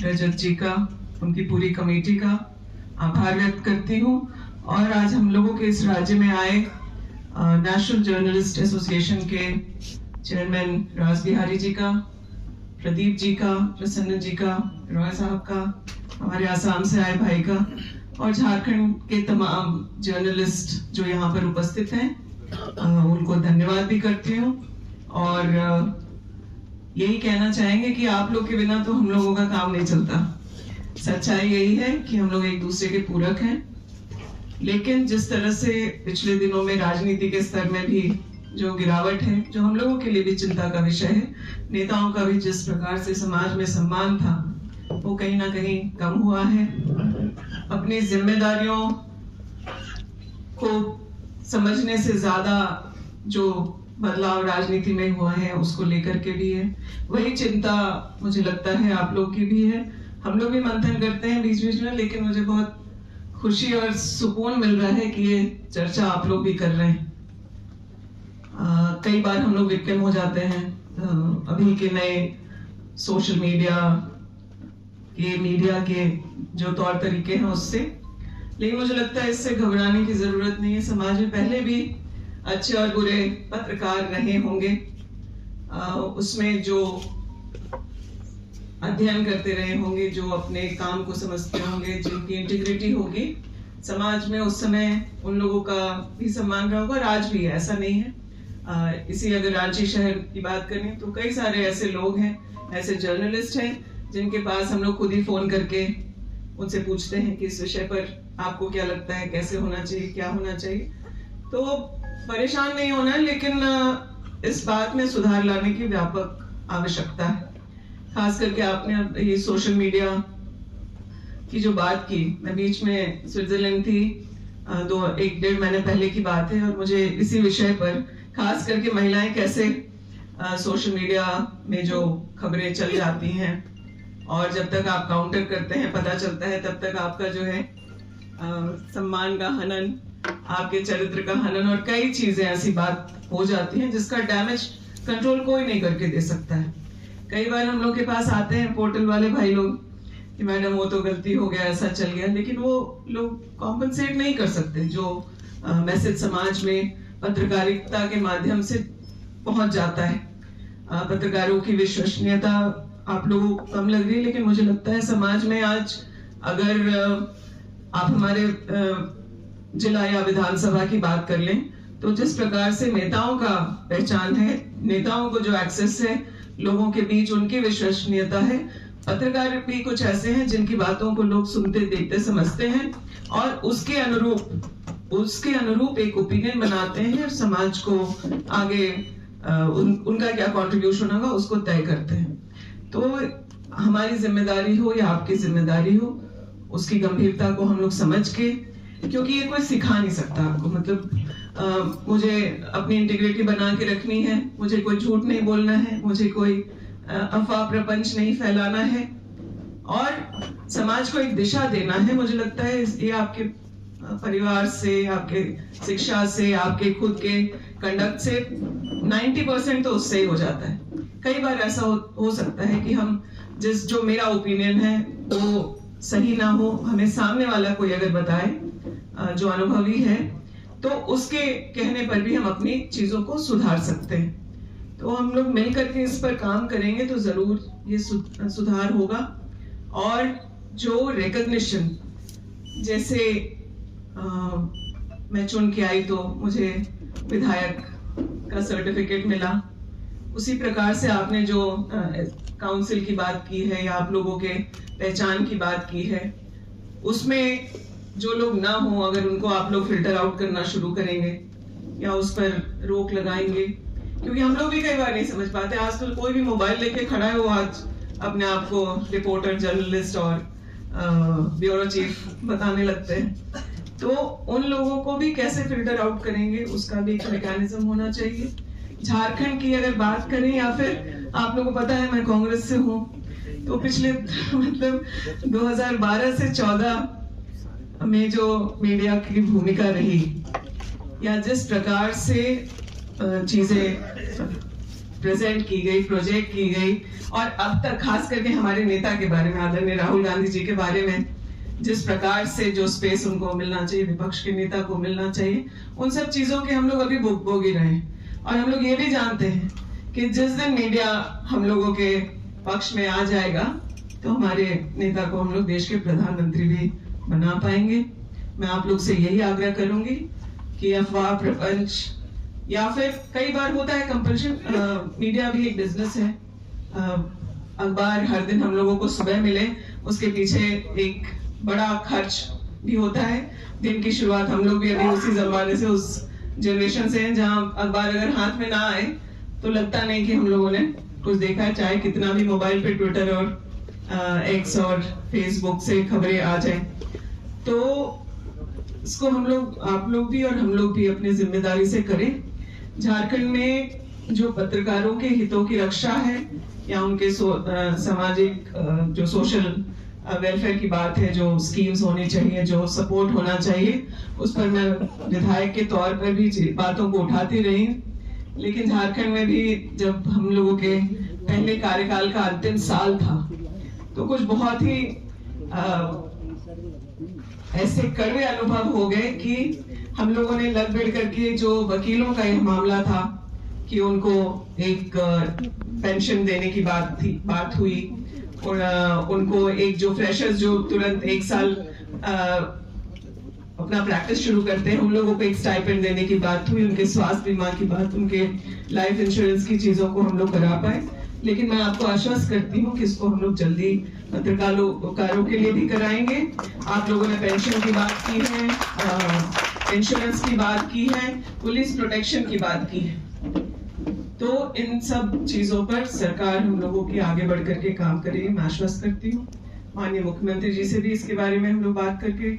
रजत जी का, उनकी पूरी कमेटी का आभार व्यक्त करती हूँ। और आज हम लोगों के इस राज्य में आए नेशनल जर्नलिस्ट एसोसिएशन के चेयरमैन राज बिहारी जी का, प्रदीप जी का, प्रसन्न जी का, रॉय साहब का, हमारे आसाम से आए भाई का, और झारखंड के तमाम जर्नलिस्ट जो यहाँ पर उपस्थित हैं उनको धन्यवाद भी करती हूँ। और यही कहना चाहेंगे कि आप लोग के बिना तो हम लोगों का काम नहीं चलता। सच्चाई यही है कि हम लोग एक दूसरे के पूरक हैं, लेकिन जिस तरह से पिछले दिनों में राजनीति के स्तर में भी जो गिरावट है, जो हम लोगों के लिए भी चिंता का विषय है, नेताओं का भी जिस प्रकार से समाज में सम्मान था वो कहीं ना कहीं कम हुआ है। अपनी जिम्मेदारियों को समझने से ज्यादा जो बदलाव राजनीति में हुआ है उसको लेकर के भी है। वही चिंता मुझे लगता है आप लोग की भी है। हम लोग भी मंथन करते हैं बीच बीच में, लेकिन मुझे बहुत खुशी और सुकून मिल रहा है कि ये चर्चा आप लोग भी कर रहे हैं। कई बार हम लोग विक्टिम हो जाते हैं अभी के नए सोशल मीडिया के जो तौर तरीके हैं उससे, लेकिन मुझे लगता है इससे घबराने की जरूरत नहीं है। समाज में पहले भी अच्छे और बुरे पत्रकार रहे होंगे, उसमें जो अध्ययन करते रहे होंगे, जो अपने काम को समझते होंगे, जिनकी इंटीग्रिटी होगी समाज में, उस समय उन लोगों का भी सम्मान रहा होगा। और आज भी ऐसा नहीं है। इसी अगर रांची शहर की बात करें तो कई सारे ऐसे लोग हैं, ऐसे जर्नलिस्ट हैं जिनके पास हम लोग खुद ही फोन करके उनसे पूछते हैं कि इस विषय पर आपको क्या लगता है, कैसे होना चाहिए, क्या होना चाहिए। तो परेशान नहीं होना है, लेकिन इस बात में सुधार लाने की व्यापक आवश्यकता है। खास करके आपने ये सोशल मीडिया की जो बात की, मैं बीच में स्विट्जरलैंड थी, 1-1.5 महीने पहले की बात है, और मुझे इसी विषय पर खास करके महिलाएं कैसे सोशल मीडिया में जो खबरें चल जाती हैं और जब तक आप काउंटर करते हैं पता चलता है, तब तक आपका जो है सम्मान का हनन, आपके चरित्र का हनन और कई चीजें ऐसी बात हो जाती हैं जिसका डैमेज कंट्रोल कोई नहीं करके दे सकता है। कई बार हम लोग के पास आते हैं पोर्टल वाले भाई लोग कि मैडम वो तो गलती हो गया, ऐसा चल गया, लेकिन वो लोग कॉम्पनसेट नहीं कर सकते। जो मैसेज समाज में पत्रकारिता के माध्यम से पहुंच जाता है, पत्रकारों की विश्वसनीयता आप लोगों को कम लग रही है, लेकिन मुझे लगता है समाज में आज अगर आप हमारे जिला या विधानसभा की बात कर लें तो जिस प्रकार से नेताओं का पहचान है, नेताओं को जो एक्सेस है लोगों के बीच, उनकी विश्वसनीयता है, पत्रकार भी कुछ ऐसे हैं जिनकी बातों को लोग सुनते, देखते, समझते हैं और उसके अनुरूप एक ओपिनियन बनाते हैं और समाज को आगे उनका क्या कंट्रीब्यूशन होगा उसको तय करते हैं। तो हमारी जिम्मेदारी हो या आपकी जिम्मेदारी हो, उसकी गंभीरता को हम लोग समझ के, क्योंकि ये कोई सिखा नहीं सकता आपको, मतलब मुझे अपनी इंटीग्रिटी बना के रखनी है, मुझे कोई झूठ नहीं बोलना है, मुझे कोई अफवाह प्रपंच नहीं फैलाना है और समाज को एक दिशा देना है। मुझे लगता है ये आपके परिवार से, आपके शिक्षा से, आपके खुद के कंडक्ट से 90% तो उससे ही हो जाता है। कई बार ऐसा हो सकता है कि हम जो मेरा ओपिनियन है वो सही ना हो, हमें सामने वाला कोई अगर बताए जो अनुभवी है तो उसके कहने पर भी हम अपनी चीजों को सुधार सकते हैं। तो हम लोग मिलकर के इस पर काम करेंगे तो जरूर ये सुधार होगा। और जो रिकॉग्निशन, जैसे मैं चुन के आई तो मुझे विधायक का सर्टिफिकेट मिला, उसी प्रकार से आपने जो काउंसिल की बात की है या आप लोगों के पहचान की बात की है, उसमें जो लोग ना हो, अगर उनको आप लोग फिल्टर आउट करना शुरू करेंगे या उस पर रोक लगाएंगे, क्योंकि हम लोग भी कई बार नहीं समझ पाते। आजकल कोई भी मोबाइल लेके खड़ा है, वो आज अपने आप को रिपोर्टर, जर्नलिस्ट और ब्यूरो चीफ बताने लगते हैं। तो उन लोगों को भी कैसे फिल्टर आउट करेंगे, उसका भी एक मैकेनिज्म होना चाहिए। झारखंड की अगर बात करें, या फिर आप लोगों को पता है मैं कांग्रेस से हूँ, तो पिछले मतलब 2012 से 14 में जो मीडिया की भूमिका रही या जिस प्रकार से चीजें प्रेजेंट की गई, प्रोजेक्ट की गई, और अब तक खास करके हमारे नेता के बारे में, आदरणीय राहुल गांधी जी के बारे में जिस प्रकार से जो स्पेस उनको मिलना चाहिए, विपक्ष के नेता को मिलना चाहिए, उन सब चीजों के हम लोग अभी भोग ही रहे हैं। और हम लोग ये भी जानते हैं कि जिस दिन मीडिया हम लोगों के पक्ष में आ जाएगा तो हमारे नेता को हम लोग देश के प्रधानमंत्री भी बना पाएंगे। मैं आप लोग से यही आग्रह करूंगी कि अफवाह, प्रपंच, या फिर कई बार होता है कंपल्शन, मीडिया भी एक बिजनेस है, अखबार हर दिन हम लोगों को सुबह मिले, उसके पीछे एक बड़ा खर्च भी होता है। दिन की शुरुआत हम लोग भी अभी उसी जमाने से, उस जनरेशन से हैं जहां अखबार अगर हाथ में ना आए तो लगता नहीं कि हम लोगों ने कुछ देखा है, चाहे कितना भी मोबाइल पे ट्विटर और एक्स और फेसबुक से खबरें आ जाए। तो इसको हम लोग, आप लोग भी और हम लोग भी अपनी जिम्मेदारी से करें। झारखंड में जो पत्रकारों के हितों की रक्षा है या उनके सामाजिक जो सोशल वेलफेयर की बात है, जो स्कीम्स होनी चाहिए, जो सपोर्ट होना चाहिए, उस पर मैं विधायक के तौर पर भी बातों को उठाती रही। लेकिन झारखंड में भी जब हम लोगों के पहले कार्यकाल का अंतिम साल था तो कुछ बहुत ही ऐसे कड़वे अनुभव हो गए कि हम लोगों ने लग भिड़ करके, जो वकीलों का यह मामला था कि उनको एक पेंशन देने की बात हुई, और उनको एक जो फ्रेशर्स जो तुरंत 1 साल अपना प्रैक्टिस शुरू करते हैं, उन लोगों को एक स्टाइपेंड देने की बात हुई, उनके स्वास्थ्य बीमा की बात, उनके लाइफ इंश्योरेंस की चीजों को हम लोग करा पाए। लेकिन मैं आपको आश्वस्त करती हूँ कि इसको हम लोग जल्दी पत्रकारों के लिए भी कराएंगे। आप लोगों ने पेंशन की बात की है, इंश्योरेंस की बात की है, पुलिस प्रोटेक्शन की बात की है, तो इन सब चीजों पर सरकार हम लोगों की आगे बढ़ करके काम करेगी, मैं आश्वस्त करती हूँ। माननीय मुख्यमंत्री जी से भी इसके बारे में हम लोग बात करके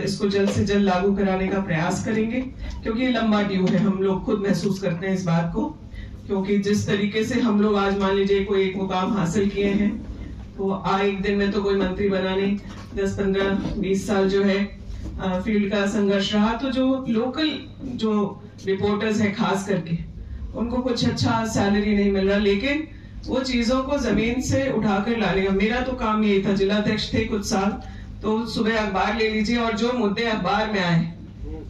इसको जल्द से जल्द लागू कराने का प्रयास करेंगे, क्योंकि ये लंबा ड्यू है। हम लोग खुद महसूस करते हैं इस बात को, क्योंकि जिस तरीके से हम लोग आज मान लीजिए कोई एक मुकाम हासिल किए हैं, तो एक दिन में तो कोई मंत्री बना नहीं, 10, 15, 20 साल जो है फील्ड का संघर्ष रहा। तो जो लोकल जो रिपोर्टर्स हैं खास करके, उनको कुछ अच्छा सैलरी नहीं मिल रहा, लेकिन वो चीजों को जमीन से उठाकर लाने का मेरा तो काम यही था। जिलाध्यक्ष थे कुछ साल, तो सुबह अखबार ले लीजिए और जो मुद्दे अखबार में आए,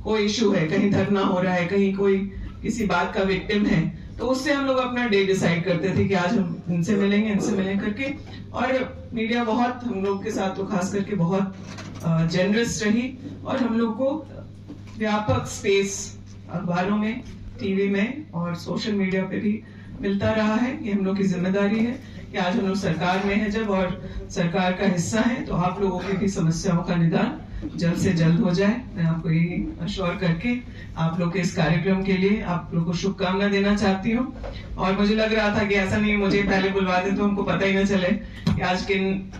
कोई इशू है, कहीं धरना हो रहा है, कहीं कोई किसी बात का विक्टिम है, तो उससे हम लोग अपना डे डिसाइड करते थे कि आज हम इनसे मिलेंगे करके। और मीडिया बहुत हम लोग के साथ, तो खास करके बहुत जेनरस रही, और हम लोग को व्यापक स्पेस अखबारों में, टीवी में और सोशल मीडिया पे भी मिलता रहा है। ये हम लोग की जिम्मेदारी है कि आज हम लोग सरकार में है जब, और सरकार का हिस्सा है, तो आप लोगों की भी समस्याओं का निदान जल्द से जल्द हो जाए। मैं आपको यही अश्योर करके आप लोग के इस कार्यक्रम के लिए आप लोग को शुभकामना देना चाहती हूँ। और मुझे लग रहा था कि ऐसा नहीं मुझे पहले बुलवा दे तो हमको पता ही ना चले कि आज किन